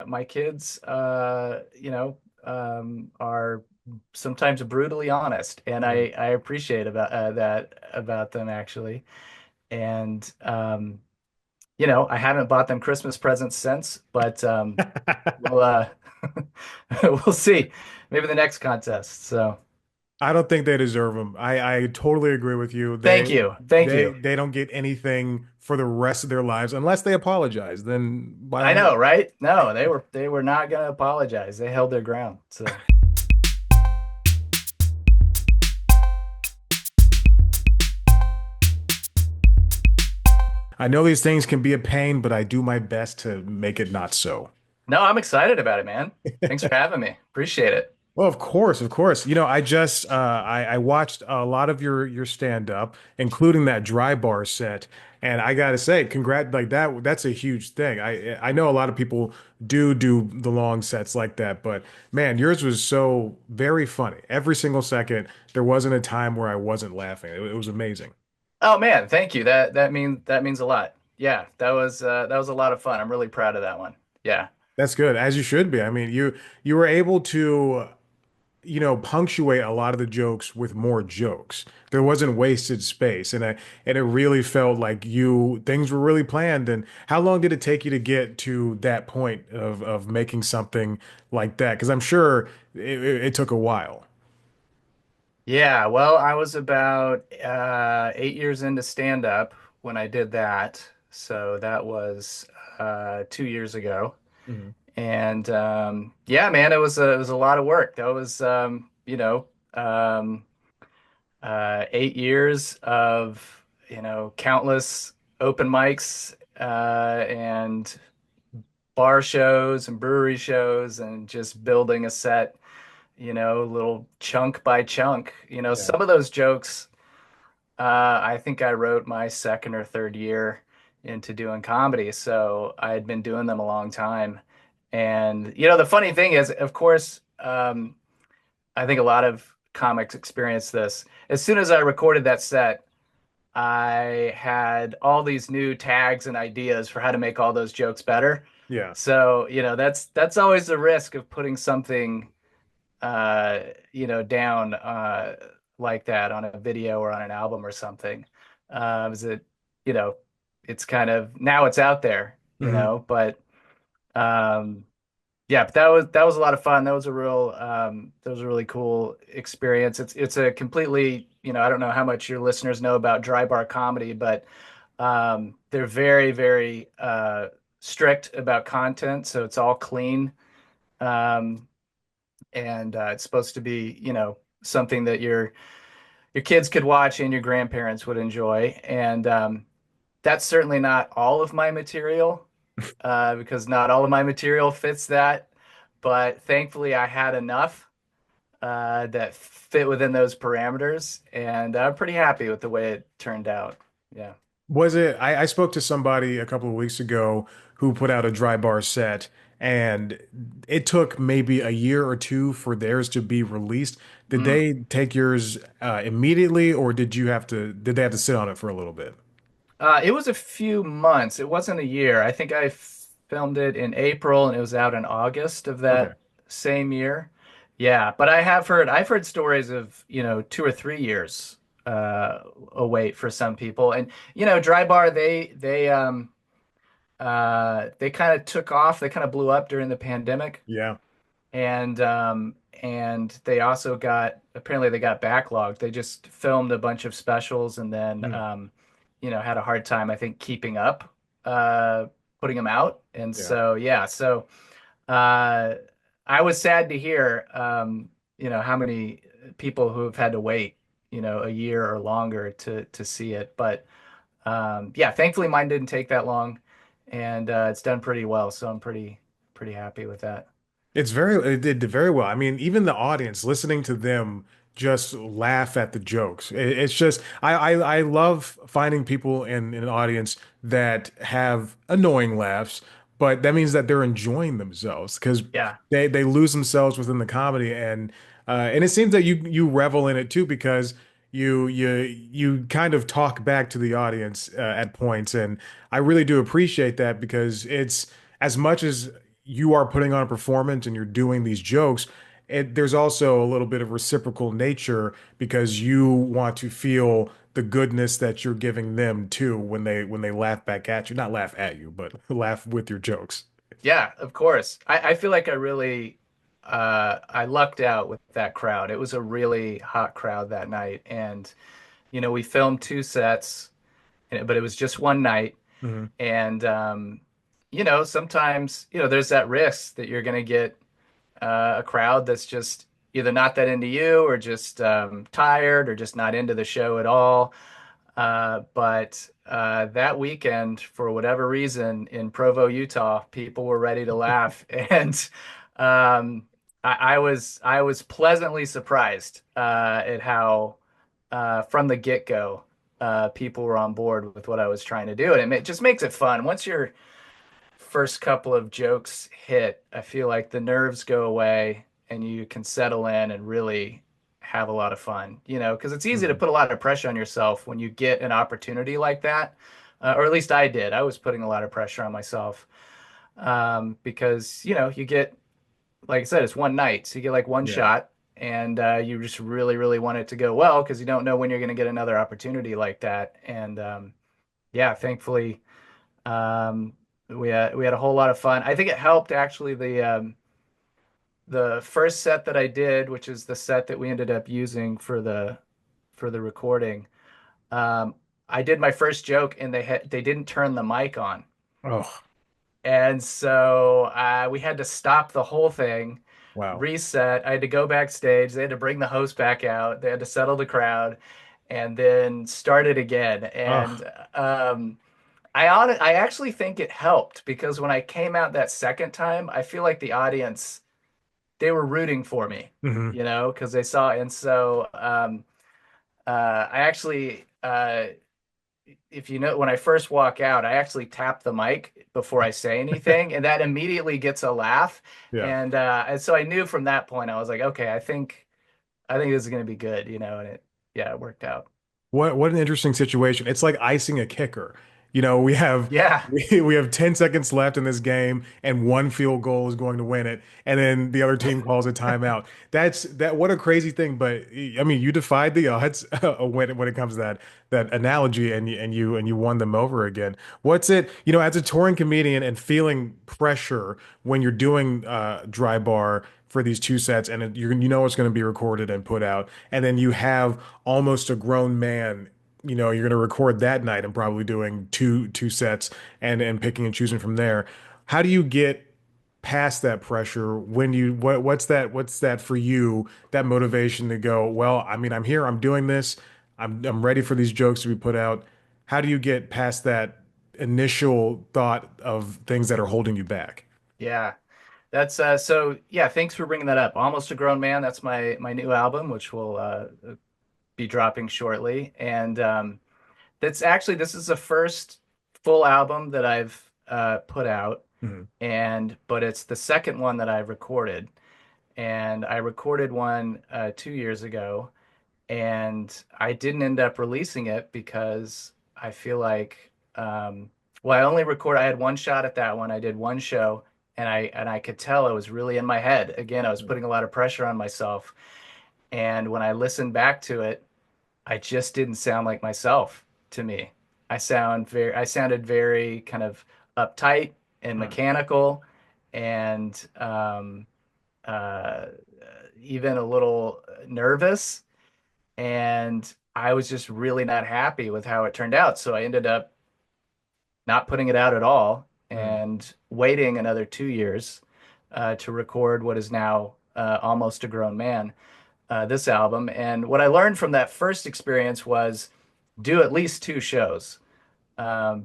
my kids, are sometimes brutally honest, and Mhm. I appreciate about that about them actually. And I haven't bought them Christmas presents since, but we'll we'll see. Maybe the next contest. So I don't think they deserve them. I totally agree with you. thank you, thank you. They don't get anything for the rest of their lives unless they apologize. Then by I all know, means. right? No, they were not going to apologize. They held their ground. So. I know these things can be a pain, but I do my best to make it not so. No, I'm excited about it, man. Thanks for having me. Appreciate it. Well, of course, of course. I just I watched a lot of your stand up, including that dry bar set, and I gotta say, congrat like that's a huge thing. I know a lot of people do the long sets like that, but man, yours was so very funny. Every single second, there wasn't a time where I wasn't laughing. It was amazing. Oh man, thank you. That means a lot. Yeah, that was a lot of fun. I'm really proud of that one. Yeah. That's good, as you should be. I mean, you were able to punctuate a lot of the jokes with more jokes. There wasn't wasted space, and it really felt like you things were really planned. And how long did it take you to get to that point of making something like that? Because I'm sure it took a while. Yeah, well, I was about 8 years into stand up when I did that. So that was 2 years ago. Mhm. And yeah, man, it was a lot of work. That was um, 8 years of countless open mics and bar shows and brewery shows and just building a set, little chunk by chunk. Yeah. Some of those jokes, I think I wrote my second or third year into doing comedy, so I had been doing them a long time. And the funny thing is, of course, I think a lot of comics experience this. As soon as I recorded that set, I had all these new tags and ideas for how to make all those jokes better. Yeah. So, that's always the risk of putting something down like that on a video or on an album or something. Is it, you know, it's kind of now it's out there, Hmm. but um yeah, but that was a lot of fun. That was a really cool experience. It's a completely, I don't know how much your listeners know about dry bar comedy, but they're very, very strict about content, so it's all clean. Um, and it's supposed to be, something that your kids could watch and your grandparents would enjoy. And that's certainly not all of my material, because not all of my material fits that. But thankfully, I had enough that fit within those parameters, and I'm pretty happy with the way it turned out. Yeah. Was it? I spoke to somebody a couple of weeks ago who put out a dry bar set, and it took maybe a year or two for theirs to be released. Did Mm. they take yours immediately, or did they have to sit on it for a little bit? It was a few months. It wasn't a year. I think I filmed it in April and it was out in August of Okay. that same year. Yeah, but I've heard stories of, 2 or 3 years a wait for some people. And, Dry Bar, they kind of took off. They kind of blew up during the pandemic. Yeah. And they also apparently they got backlogged. They just filmed a bunch of specials and then Mm. had a hard time, I think, keeping up uh putting them out. And Yeah. so yeah, so uh I was sad to hear how many people who have had to wait, a year or longer to see it. But yeah, thankfully mine didn't take that long, and it's done pretty well, so I'm pretty happy with that. It did very well. I mean, even the audience listening to them just laugh at the jokes. It's just I love finding people in an audience that have annoying laughs, but that means that they're enjoying themselves because Yeah. they lose themselves within the comedy and it seems that you revel in it too because you kind of talk back to the audience at points and I really do appreciate that because it's as much as you are putting on a performance and you're doing these jokes, there's also a little bit of reciprocal nature because you want to feel the goodness that you're giving them too when they laugh back at you, not laugh at you, but laugh with your jokes. Yeah, of course. I feel like I lucked out with that crowd. It was a really hot crowd that night. And, we filmed two sets, but it was just one night. Hmm. And, sometimes, there's that risk that you're going to get a crowd that's just either not that into you or just tired or just not into the show at all. But that weekend, for whatever reason, in Provo, Utah, people were ready to laugh, and um, I was pleasantly surprised at how from the get-go people were on board with what I was trying to do, and it just makes it fun. Once your first couple of jokes hit, I feel like the nerves go away and you can settle in and really have a lot of fun, because it's easy to Hmm. put a lot of pressure on yourself when you get an opportunity like that. Or at least I did. I was putting a lot of pressure on myself because, you get, like I said, it's one night. So you get like one Yeah. shot and you just really, really want it to go well because you don't know when you're going to get another opportunity like that. And yeah, thankfully um, we had a whole lot of fun. I think it helped actually the first set that I did, which is the set that we ended up using for the recording. Um, I did my first joke and they didn't turn the mic on. Oh, And so we had to stop the whole thing, wow. reset. I had to go backstage. They had to bring the host back out. They had to settle the crowd and then start it again. Oh. And I actually think it helped because when I came out that second time, I feel like the audience they were rooting for me, Hmm. because they saw. And so I actually, if you know, when I first walk out, I actually tap the mic before I say anything, and that immediately gets a laugh. Yeah. And so I knew from that point, I was like, okay, I think this is gonna be good, and yeah, it worked out. What an interesting situation. It's like icing a kicker. You know, we have Yeah, we have 10 seconds left in this game and one field goal is going to win it and then the other team calls a timeout. That what a crazy thing, but I mean, you defied the odds when it comes to that analogy and you won them over again. What's it, as a touring comedian and feeling pressure when you're doing dry bar for these two sets and it's going to be recorded and put out and then you have almost a grown man, you're going to record that night and probably doing two sets and picking and choosing from there. How do you get past that pressure when what's that for you, that motivation to go, well, I mean, I'm here, I'm doing this, I'm ready for these jokes to be put out. How do you get past that initial thought of things that are holding you back? yeah. That's so yeah, thanks for bringing that up. Almost a Grown Man, that's my new album, which will be dropping shortly. And this is the first full album that I've put out, Mhm. but it's the second one that I've recorded. And I recorded one 2 years ago, and I didn't end up releasing it because I feel like, well, I had one shot at that one. I did one show, and I could tell I was really in my head. Again, I was putting a lot of pressure on myself, and when I listened back to it, I just didn't sound like myself to me. I sounded very kind of uptight and Mm. mechanical, and uh, even a little nervous. And I was just really not happy with how it turned out. So I ended up not putting it out at all Mm. and waiting another 2 years to record what is now Almost a Grown Man, this album. And what I learned from that first experience was do at least two shows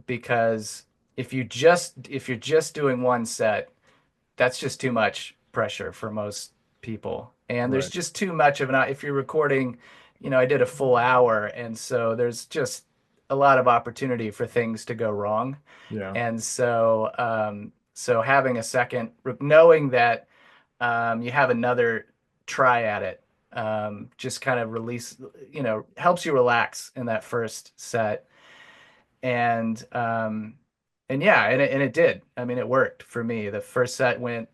because if you're just doing one set, that's just too much pressure for most people. And there's Right. just too much of an, if you're recording, I did a full hour. And so there's just a lot of opportunity for things to go wrong. Yeah. And so having a second, knowing that you have another try at it, just kind of helps you relax in that first set. And and yeah, and it did. I mean, it worked for me. The first set went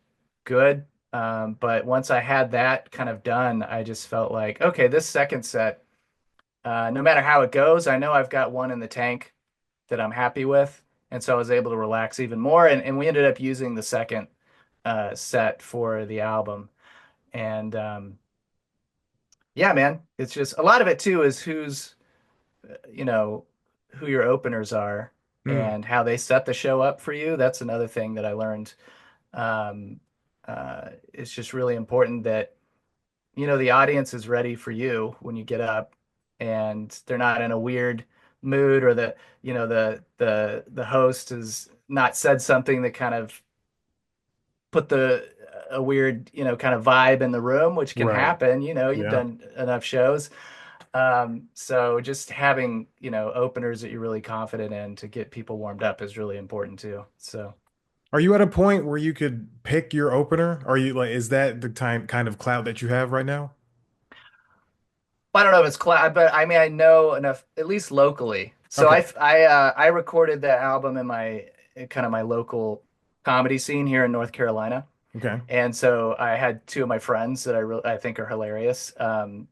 good, but once I had that kind of done, I just felt like, okay, this second set, no matter how it goes, I know I've got one in the tank that I'm happy with, and so I was able to relax even more. And we ended up using the second set for the album, and yeah, man, it's just a lot of it too is you know, who your openers are Mm, and how they set the show up for you. That's another thing that I learned. It's just really important that, the audience is ready for you when you get up and they're not in a weird mood or the host has not said something that kind of put the a weird, kind of vibe in the room, which can right. happen. You've Yeah. done enough shows. So just having, openers that you're really confident in to get people warmed up is really important too. So Are you at a point where you could pick your opener? Are you like, is that the time kind of clout that you have right now? I don't know if it's class, but I mean, I know enough, at least locally. So Okay. I recorded that album in my kind of my local comedy scene here in North Carolina. Okay. And so I had two of my friends that I think are hilarious. And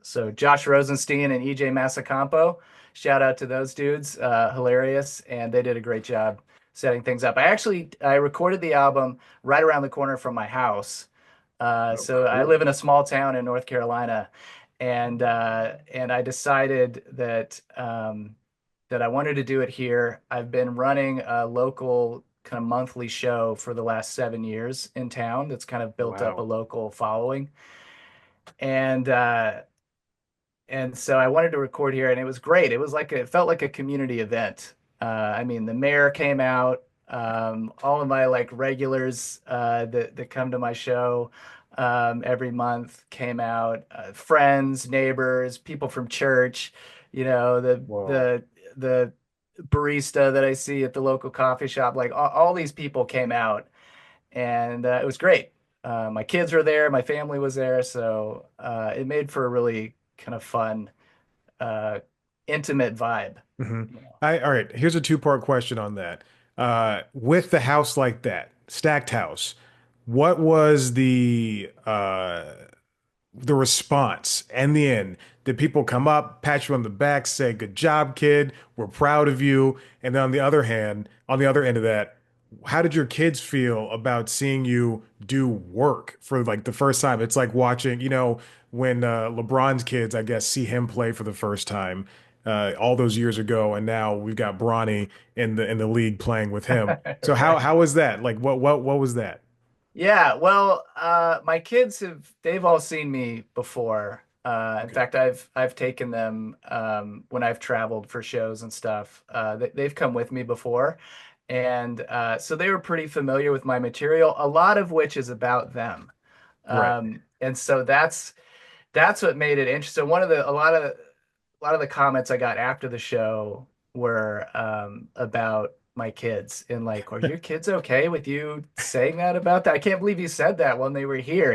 so Josh Rosenstein and EJ Masacampo, shout out to those dudes, hilarious, and they did a great job setting things up. I recorded the album right around the corner from my house. Oh, So I live cool. in a small town in North Carolina, and I decided that I wanted to do it here. I've been running a local kind of monthly show for the last 7 years in town that's kind of built up a Wow. local following. And so I wanted to record here, and it was great. It felt like a community event. I mean, the mayor came out, all of my like regulars that come to my show every month came out, friends, neighbors, people from church, Whoa. the barista that I see at the local coffee shop, like all these people came out, and it was great. My kids were there, my family was there, so it made for a really kind of fun, uh, intimate vibe. Hmm. You know. All right. Here's a two-part question on that. With the house like that, stacked house, what was the response and the end? Did people come up, pat you on the back, say, "Good job, kid. We're proud of you"? And then on the other hand, on the other end of that, how did your kids feel about seeing you do work for like the first time? It's like watching, when LeBron's kids, I guess, see him play for the first time all those years ago, and now we've got Bronny in the league playing with him. So Right. how was that? Like what was that? Yeah, well, my kids they've all seen me before. In Okay. fact, I've taken them when I've traveled for shows and stuff. They've come with me before, and so they were pretty familiar with my material, a lot of which is about them. Right. And so that's what made it interesting. A lot of the comments I got after the show were about my kids and like, are your kids okay with you saying that about that? I can't believe you said that when they were here.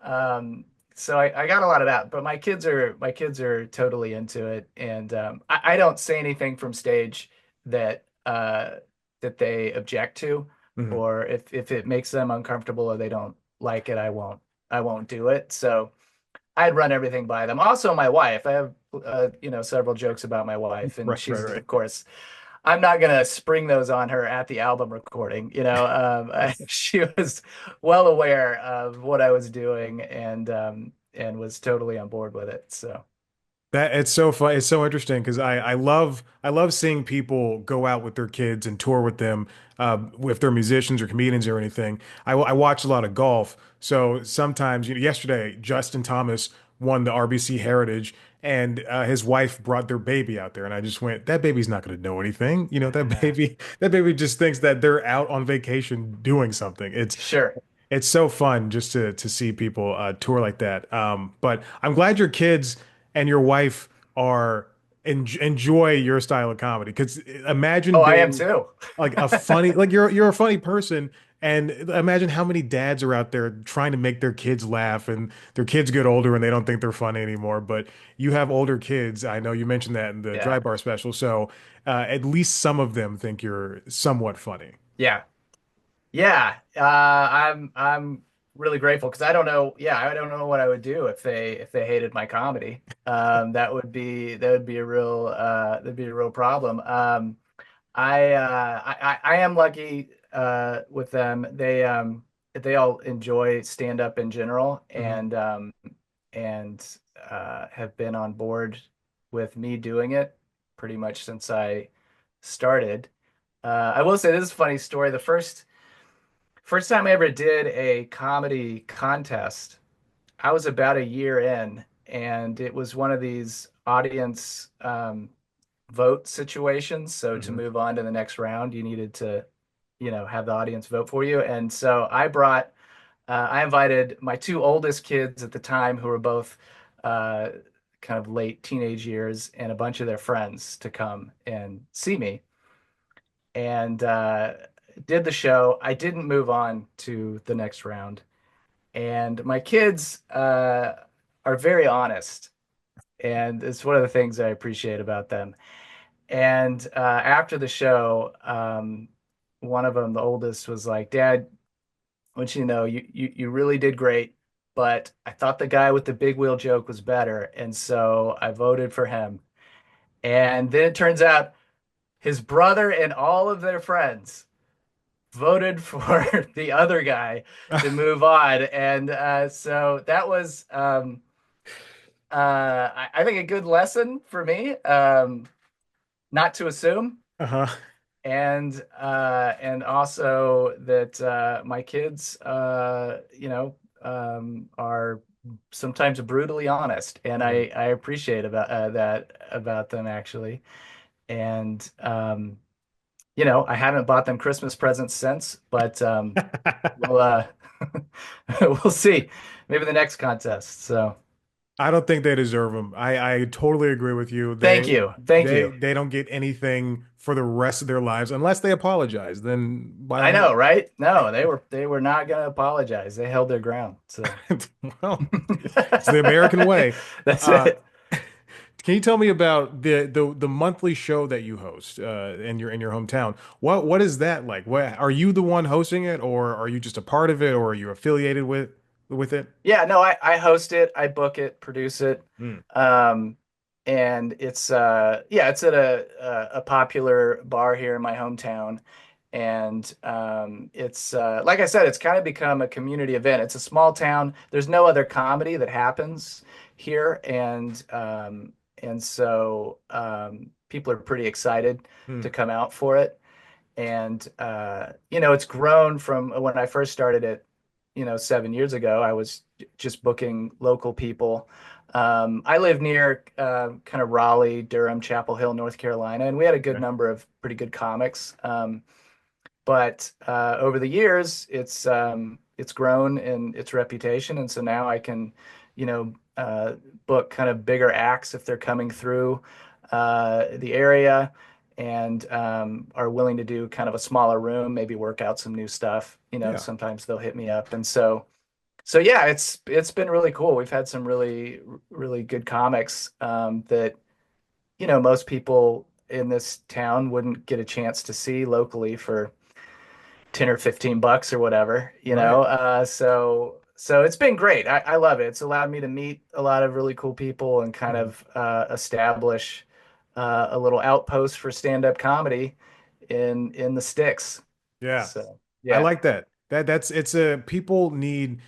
Um, so I got a lot of that, but my kids are totally into it, and I don't say anything from stage that they object to, Mhm. or if it makes them uncomfortable or they don't like it, I won't do it. So I'd run everything by them. Also, my wife. I have several jokes about my wife, and Right, right, she's right. of course I'm not gonna spring those on her at the album recording. She was well aware of what I was doing and was totally on board with it. So That it's so fun. It's so interesting because I love seeing people go out with their kids and tour with them, if they're musicians or comedians or anything. I watch a lot of golf, so sometimes yesterday Justin Thomas won the RBC Heritage, and his wife brought their baby out there, and I just went, that baby's not going to know anything. That baby just thinks that they're out on vacation doing something. It's sure. it's so fun just to see people tour like that. But I'm glad your kids and your wife are enjoy your style of comedy. Because imagine Oh, I am being too. like a funny, like you're a funny person, And imagine how many dads are out there trying to make their kids laugh and their kids get older and they don't think they're funny anymore. But you have older kids. I know you mentioned that in the Yeah. Dry Bar special. So at least some of them think you're somewhat funny. Yeah. Yeah. I'm really grateful because I don't know. Yeah, I don't know what I would do if they hated my comedy. That would be a real that'd be a real problem. I am lucky with them. They all enjoy stand up in general Hmm. and have been on board with me doing it pretty much since I started. I will say this is a funny story. The first time I ever did a comedy contest, I was about a year in, and it was one of these audience vote situations. So to Hmm. move on to the next round, you needed to, have the audience vote for you. And so I invited my two oldest kids at the time, who were both uh, kind of late teenage years, and a bunch of their friends to come and see me. And did the show. I didn't move on to the next round. And my kids are very honest. And it's one of the things I appreciate about them. And after the show, one of them, the oldest, was like, "Dad, I want you to know you really did great, but I thought the guy with the big wheel joke was better, and so I voted for him." And then it turns out his brother and all of their friends voted for the other guy to move on, and so that was, I think, a good lesson for me, not to assume. Uh-huh. And also that my kids are sometimes brutally honest, and Mhm. I appreciate about that about them, actually. And I haven't bought them Christmas presents since, but we'll we'll see, maybe the next contest. So I don't think they deserve them. I totally agree with you. thank you, thank you. They don't get anything for the rest of their lives unless they apologize. Then by I all know, right? No, they were not going to apologize. They held their ground. So well, it's the American way. that's Uh, it. can you tell me about the monthly show that you host in your hometown? What is that like? What are you the one hosting it, or are you just a part of it, or are you affiliated with it? Yeah, no, I host it, I book it, produce it. Mm, Um, and it's at a popular bar here in my hometown. And it's like I said, it's kind of become a community event. It's a small town. There's no other comedy that happens here, and so people are pretty excited to mm, come out for it. And it's grown from when I first started it, 7 years ago. I was just booking local people. I live near kind of Raleigh, Durham, Chapel Hill, North Carolina, and we had a good okay. number of pretty good comics. But over the years, it's grown in its reputation, and so now I can, book kind of bigger acts if they're coming through the area, and are willing to do kind of a smaller room, maybe work out some new stuff. Yeah. Sometimes they'll hit me up, and so yeah, it's been really cool. We've had some really good comics that most people in this town wouldn't get a chance to see locally for 10 or 15 bucks or whatever, Right. so it's been great. I love it. It's allowed me to meet a lot of really cool people and kind Mhm. of establish a little outpost for stand-up comedy in the sticks. Yeah. So I yeah. like that. That's it's a people need,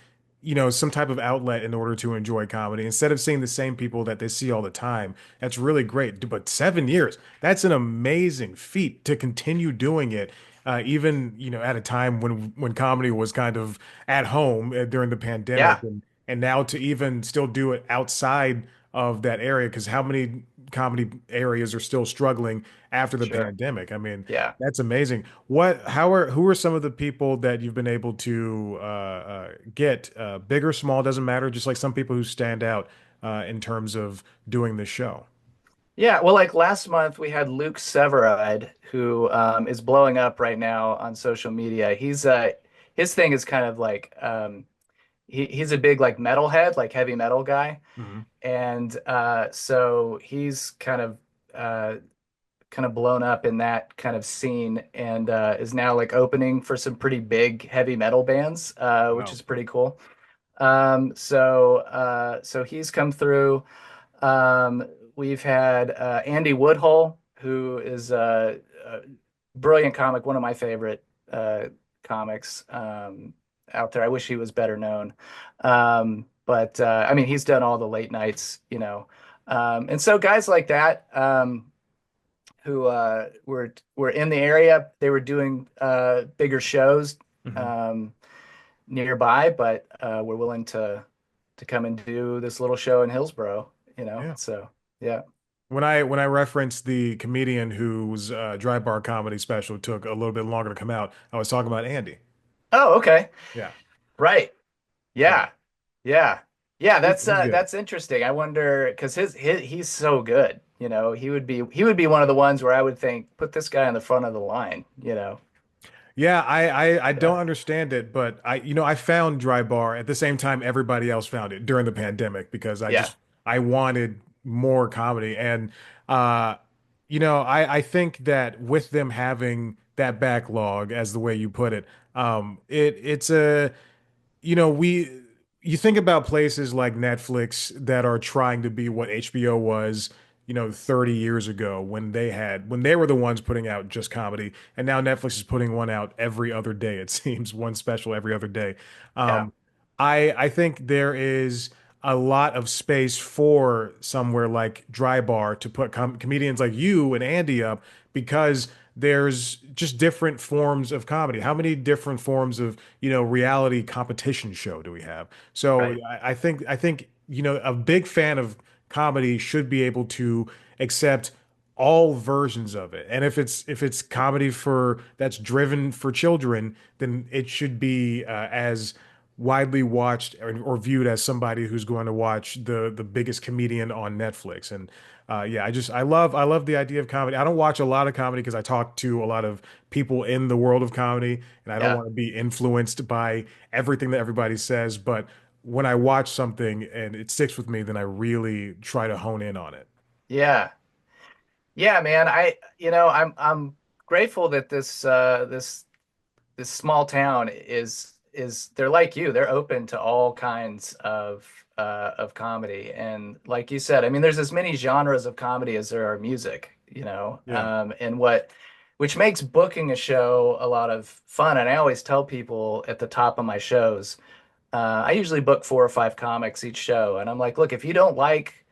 some type of outlet in order to enjoy comedy instead of seeing the same people that they see all the time. That's really great. But 7 years, that's an amazing feat to continue doing it. Even, at a time when comedy was kind of at home during the pandemic Yeah, and now to even still do it outside of that area because how many comedy areas are still struggling after the sure. pandemic? I mean, Yeah. that's amazing. Who are some of the people that you've been able to get, big or small, doesn't matter, just like some people who stand out in terms of doing this show? Yeah, well, like last month we had Luke Severide, who is blowing up right now on social media. his thing is kind of like he's a big like metalhead, like heavy metal guy, Hmm. and so he's uh, kind of blown up in that kind of scene and is now like opening for some pretty big heavy metal bands, which Wow. is pretty cool. So he's come through. Um, we've had Andy Woodhull, who is a brilliant comic, one of my favorite comics out there. I wish he was better known. But I mean, he's done all the late nights, you know. And so guys like that who were in the area, they were doing bigger shows Hmm. um, nearby, but were willing to come and do this little show in Hillsboro, you know. Yeah. So yeah. When I referenced the comedian whose dry bar comedy special took a little bit longer to come out, I was talking about Andy. Oh, okay. Yeah. Right. Yeah. Yeah. Yeah. Yeah, He's good. that's interesting. I wonder because he's so good, you know. He would be one of the ones where I would think put this guy on the front of the line, you know. Yeah, I Yeah. don't understand it, but I found Dry Bar at the same time everybody else found it during the pandemic because Yeah. I wanted more comedy. And uh I think that with them having that backlog, as the way you put it, it's a you know, we you think about places like Netflix that are trying to be what HBO was, 30 years ago when they were the ones putting out just comedy, and now Netflix is putting one out every other day, it seems, one special every other day. Yeah. Um, I think there is a lot of space for somewhere like Dry Bar to put comedians like you and Andy up because there's just different forms of comedy. How many different forms of, reality competition show do we have? So Right. I think, a big fan of comedy should be able to accept all versions of it. And if it's comedy for that's driven for children, then it should be as widely watched or viewed as somebody who's going to watch the biggest comedian on Netflix. And yeah, I love the idea of comedy. I don't watch a lot of comedy because I talk to a lot of people in the world of comedy, and I don't Yeah. want to be influenced by everything that everybody says. But when I watch something and it sticks with me, then I really try to hone in on it. Yeah. Yeah, man. I'm grateful that this small town is they're like you. They're open to all kinds of comedy. And like you said, I mean, there's as many genres of comedy as there are music, you know. Yeah. And which makes booking a show a lot of fun. And I always tell people at the top of my shows, I usually book 4 or 5 comics each show. And I'm like, look, if you don't like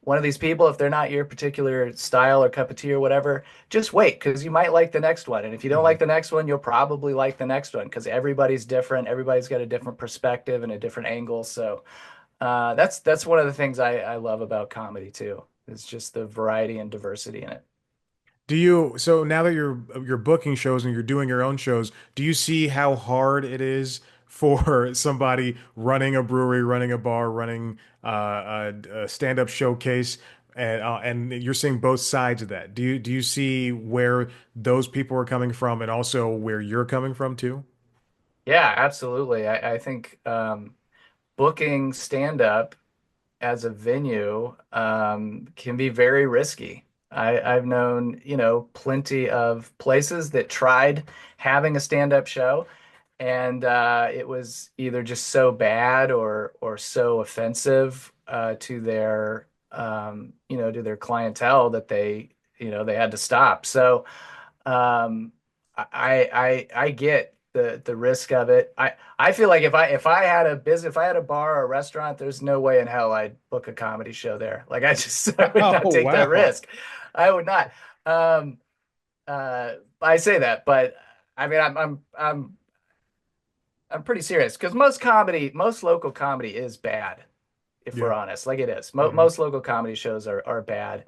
one of these people, if they're not your particular style or cup of tea or whatever, just wait because you might like the next one. And if you don't Mhm. like the next one, you'll probably like the next one because everybody's different. Everybody's got a different perspective and a different angle. So that's one of the things I love about comedy too. It's just the variety and diversity in it. So now that you're booking shows and you're doing your own shows, do you see how hard it is for somebody running a brewery, running a bar, running a stand-up showcase, and you're seeing both sides of that? Do you see where those people are coming from and also where you're coming from too? Yeah, absolutely. I think booking stand up as a venue can be very risky. I've known, you know, plenty of places that tried having a stand-up show, and it was either just so bad or so offensive to their clientele that they had to stop. So um, I get the risk of it. I feel like if I had a business, if I had a bar or a restaurant, there's no way in hell I'd book a comedy show there. Like I would Oh, not take that wow. risk. I would not. Um, I say that, but I mean I'm pretty serious because most local comedy is bad. If we're Yeah. honest, like it is. Hmm. Most local comedy shows are bad,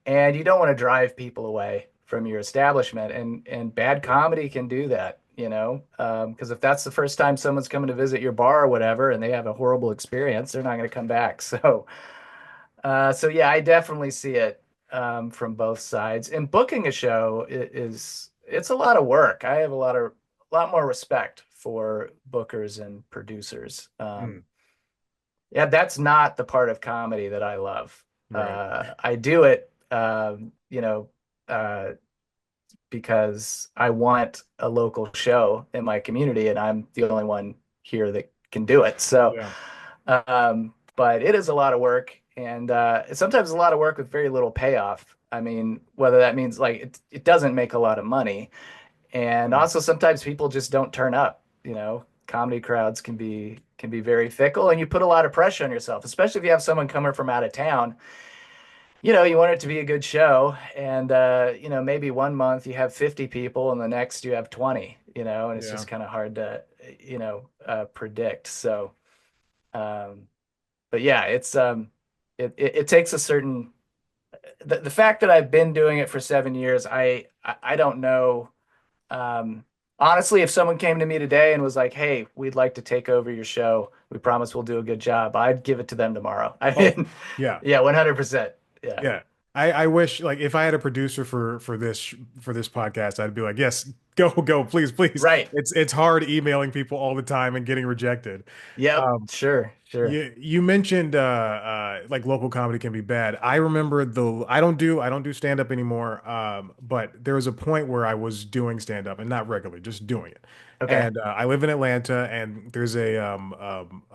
and you don't want to drive people away from your establishment. And bad comedy can do that, you know, because if that's the first time someone's coming to visit your bar or whatever, and they have a horrible experience, they're not going to come back. So yeah, I definitely see it from both sides. And booking a show it's a lot of work. I have a lot more respect for bookers and producers. Mm, Yeah, that's not the part of comedy that I love. right. I do it, uh, because I want a local show in my community, and I'm the only one here that can do it. So, Yeah. but it is a lot of work, and sometimes a lot of work with very little payoff. I mean, whether that means like it doesn't make a lot of money, and Mm, also sometimes people just don't turn up. Comedy crowds can be very fickle, and you put a lot of pressure on yourself, especially if you have someone coming from out of town. You want it to be a good show, and maybe one month you have 50 people and the next you have 20, and it's yeah. just kind of hard to, predict. So, um, but yeah, it takes a certain the fact that I've been doing it for 7 years, I don't know. Um, Honestly, if someone came to me today and was like, "Hey, we'd like to take over your show. We promise we'll do a good job," I'd give it to them tomorrow. I Oh, mean, yeah. yeah, 100%. Yeah. Yeah. I wish like if I had a producer for this podcast, I'd be like, yes, go, please, please. Right. It's hard emailing people all the time and getting rejected. Yep. Um, Sure. Sure. you mentioned like local comedy can be bad. I remember I don't do stand up anymore. But there was a point where I was doing stand up and not regularly, just doing it. Okay. And I live in Atlanta, and there's a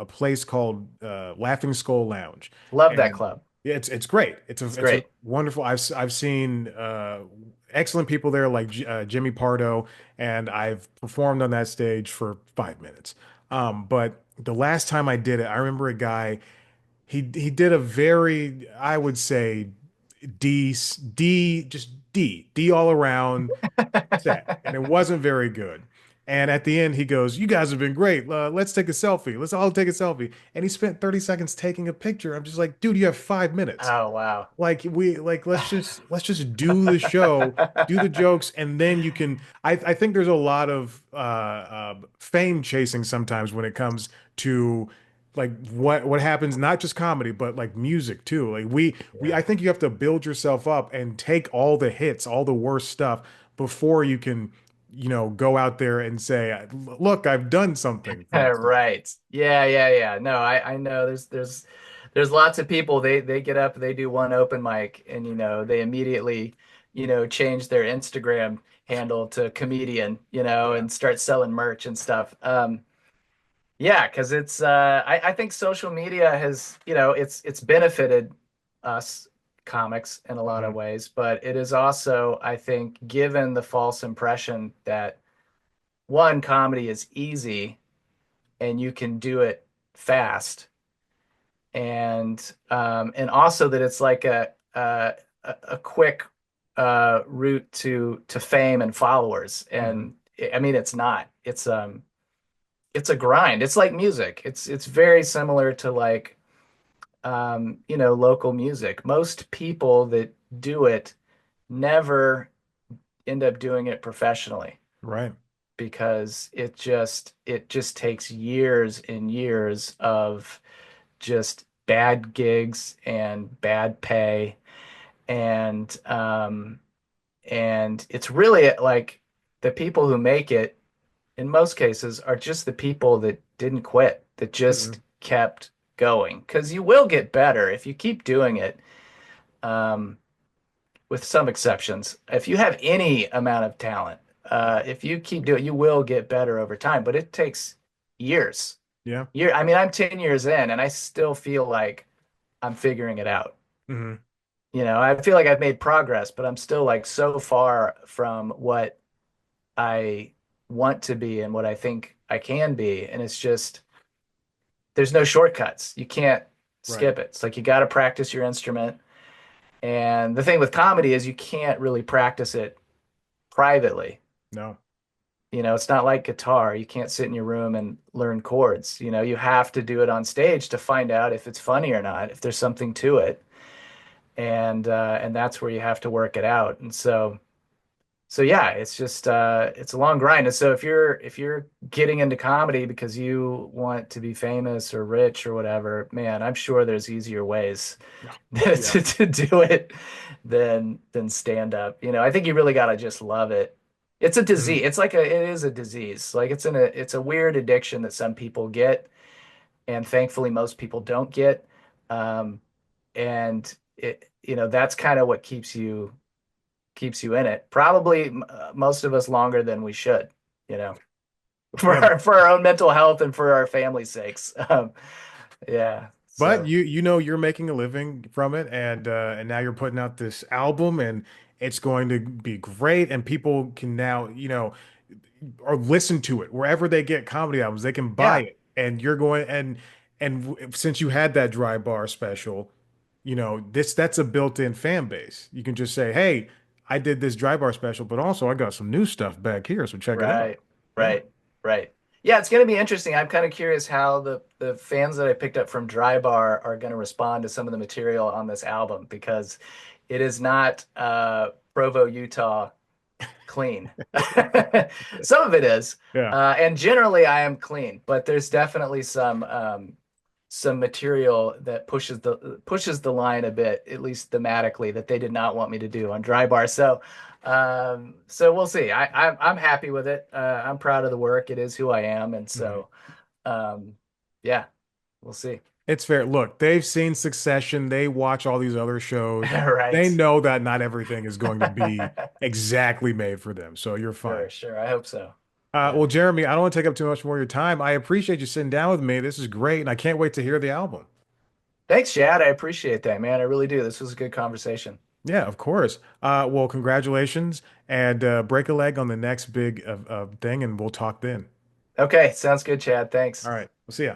place called Laughing Skull Lounge, Love that and club. yeah, it's great. It's It's a great. wonderful. I've seen excellent people there like Jimmy Pardo, and I've performed on that stage for 5 minutes. But the last time I did it, I remember a guy. He did a very, I would say, D all around set, and it wasn't very good. And at the end, he goes, "You guys have been great. Let's take a selfie. Let's all take a selfie." And he spent 30 seconds taking a picture. I'm just like, dude, you have 5 minutes. Oh, wow. Let's just do the show, do the jokes, and then you can. I think there's a lot of fame chasing sometimes when it comes to like what happens, not just comedy, but like music too. Like we Yeah. I think you have to build yourself up and take all the hits, all the worst stuff before you can, go out there and say, "Look, I've done something for myself." Right. Yeah, yeah, yeah. No, I know there's lots of people they get up, they do one open mic and they immediately, change their Instagram handle to comedian, Yeah. and start selling merch and stuff. Yeah, because I think social media has, it's benefited us comics in a lot of Mhm. ways, but it is also, I think, given the false impression that one, comedy is easy and you can do it fast, and also that it's like a quick route to fame and followers. Mhm. And I mean, it's not. It's a grind. It's like music. It's very similar to like local music. Most people that do it never end up doing it professionally Right. because it just takes years and years of just bad gigs and bad pay, and it's really like the people who make it in most cases are just the people that didn't quit, that just Mhm. kept going, because you will get better if you keep doing it. um, with some exceptions, if you have any amount of talent, if you keep doing it, you will get better over time, but it takes years. Yeah. I mean, I'm 10 years in and I still feel like I'm figuring it out. Mhm. I feel like I've made progress, but I'm still like so far from what I want to be and what I think I can be. And it's just, there's no shortcuts. You can't Right. skip it. It's like you got to practice your instrument. And the thing with comedy is you can't really practice it privately. No. It's not like guitar. You can't sit in your room and learn chords. You have to do it on stage to find out if it's funny or not, if there's something to it. And that's where you have to work it out. And so yeah, it's just it's a long grind. And so if you're getting into comedy because you want to be famous or rich or whatever, man, I'm sure there's easier ways Yeah. Yeah. to do it than stand up. I think you really got to just love it. It's a disease. Mhm. It's like it is a disease. Like it's a weird addiction that some people get, and thankfully most people don't get. Um, and that's kind of what keeps you in it. Probably most of us longer than we should, you know, Yeah, for our own mental health and for our family's sakes. Yeah. but So you know you're making a living from it, and now you're putting out this album, and it's going to be great, and people can now, or listen to it wherever they get comedy albums. They can buy yeah, it, and you're going since you had that dry bar special, that's a built-in fan base. You can just say, "Hey, I did this dry bar special, but also I got some new stuff back here, so check it out." right, Yeah. right, right. Yeah, it's going to be interesting. I'm kind of curious how the fans that I picked up from Dry Bar are going to respond to some of the material on this album because it is not Provo, Utah clean. Some of it is, Yeah. and generally I am clean, but there's definitely some material that pushes the line a bit, at least thematically, that they did not want me to do on Dry Bar. So we'll see. I'm happy with it. I'm proud of the work. It is who I am, and Mhm. so um, yeah, we'll see. It's fair. Look, they've seen Succession. They watch all these other shows. They Right. know that not everything is going to be exactly made for them. So you're fine. Sure, sure. I hope so. Well, Yeah. Jeremy, I don't want to take up too much more of your time. I appreciate you sitting down with me. This is great, and I can't wait to hear the album. Thanks, Chad. I appreciate that, man. I really do. This was a good conversation. Yeah, of course. Well, congratulations, and break a leg on the next big thing, and we'll talk then. Okay, sounds good, Chad. All Thanks. right. We'll see ya.